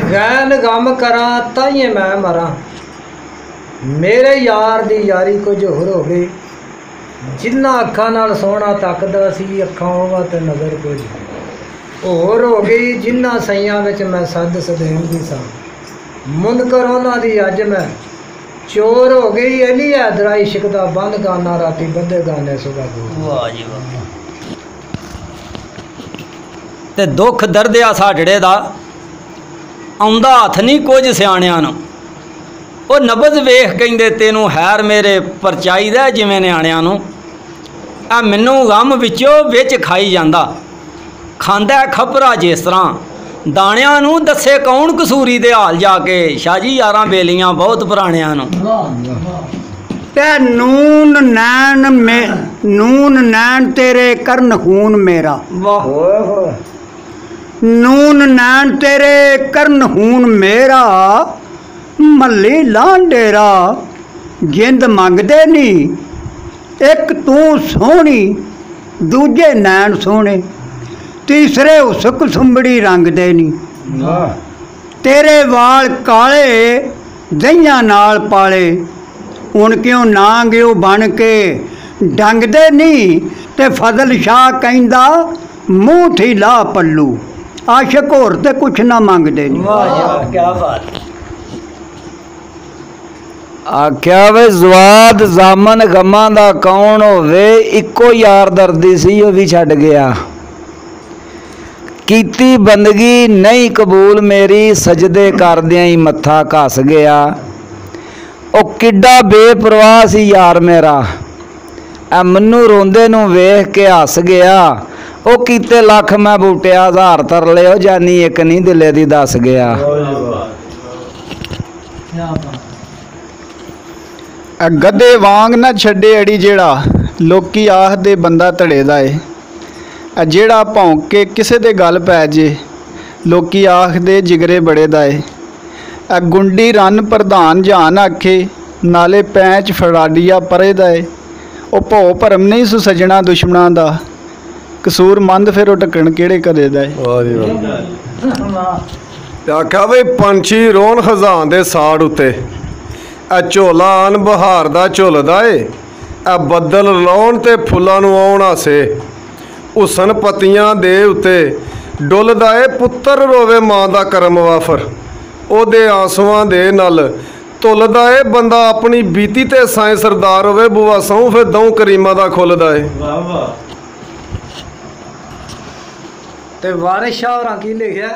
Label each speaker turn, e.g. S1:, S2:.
S1: Gain गम करा ताइए मैं मरा, मेरे यार दी यारी कुछ होर हो गई। जिन्ना अखा नाल सोहना तकदा सी अखा होवा ते नज़र कुछ होर हो गई। जिन्ना सईयां विच मैं सद सदेन दी सा, मुनकर उन्हां दी अज मैं चोर हो गई। अली हैदरा इश्क दा बंद गाना राती बंदे गाने सुबह को।
S2: वाह जी वाह। ते दुख दर्द आ साडड़े दा आउंदा हथ नहीं कुछ सियाणियां नूं। ਉਹ ਨਬਜ਼ ਵੇਖ ਕਹਿੰਦੇ ਤੈਨੂੰ ਹੈਰ ਮੇਰੇ ਪਰਚਾਈਦਾ ਜਿਵੇਂ ਨਿਆਣਿਆਂ ਨੂੰ। ਆ ਮੈਨੂੰ ਗਮ ਵਿੱਚੋਂ ਵਿੱਚ ਖਾਈ ਜਾਂਦਾ, ਖਾਂਦਾ ਖਪਰਾ ਜਿਸ ਤਰ੍ਹਾਂ ਦਾਣਿਆਂ ਨੂੰ। ਦੱਸੇ ਕੌਣ ਕਸੂਰੀ ਦੇ ਹਾਲ ਜਾ ਕੇ, ਸ਼ਾਹ ਜੀ ਯਾਰਾਂ ਬੇਲੀਆਂ ਬਹੁਤ ਪੁਰਾਣਿਆਂ ਨੂੰ।
S3: ਤੇ ਨੂਨ ਨੈਣ ਤੇਰੇ ਕਰਨ ਖੂਨ ਮੇਰਾ।
S2: ਵਾਹ।
S3: ਨੂਨ ਨੈਣ ਤੇਰੇ ਕਰਨ ਖੂਨ ਮੇਰਾ, ਮੱਲੀ ਲਾਂਡੇਰਾ ਜਿੰਦ ਮੰਗਦੇ ਨਹੀਂ। ਇੱਕ ਤੂੰ ਸੋਹਣੀ ਦੂਜੇ ਨੈਣ ਸੋਹਣੇ, ਤੀਸਰੇ ਉਸਕ ਸੁੰਬੜੀ ਰੰਗਦੇ ਨਹੀਂ। ਤੇਰੇ ਵਾਲ ਕਾਲੇ ਦਹੀਆਂ ਨਾਲ ਪਾਲੇ, ਹੁਣ ਕਿਉਂ ਨਾ ਗਿਓ ਬਣ ਕੇ ਡੰਗਦੇ ਨਹੀਂ। ਤੇ ਫਜ਼ਲ ਸ਼ਾਹ ਕਹਿੰਦਾ ਮੂੰਹ ਠੀਲਾ ਪੱਲੂ, ਆਸ਼ਕ ਹੋਰ ਤੇ ਕੁਛ ਨਾ ਮੰਗਦੇ ਨਹੀਂ।
S2: ਵਾਹ ਯਾਰ ਕੀ ਬਾਤ।
S4: आख्या वे जवाद जामन गमां दा कौन होवे, इको यार दर्दी सी वो भी छड़ गया। कीती बंदगी नहीं कबूल मेरी, सजदे करदियां ही मत्था घस गया। ओ किड्डा बेपरवाह सी यार मेरा, आ मन्नू रोंदे नूं वेख के हस गया। ओ कीते लख मैं बूटिया हज़ार तरले, ओ जानी एक नहीं दिले दी दस गया।
S5: गधे वांग ना छड्डे अड़ी जेड़ा, लोकी आखदे बंदा धड़े दा है। जेड़ा भौंक के किसे दे गल पै जे, लोकी आखदे जिगरे बड़े दा है। गुंडी रन प्रधान जान आखे, नाले पैंच फड़ाडिया परे दा है। ओ भौ भरम नहीं सु सजना दुश्मनां दा, कसूर मंद फिर ओ ढक्कन केड़े करे दा है।
S6: आख्या बई पंछी रोन खजान दे साड़ उत्ते, झोला आन बहार दा झुलदा ए। बदल लाउण ते फुल्लां नूं आउण हासे, हुसन पत्तियां दे उत्ते डुलदा ए। पुत्तर रोवे मां दा करम वाफर, ओदे आंसुआं दे नल तुलदा ए। बंदा अपनी बीती ते साएं सरदार होवे, बुआ सहूं फिर दऊं करीमा दा खुलदा ए।
S1: ते वारिस शाह होरां की लिखिआ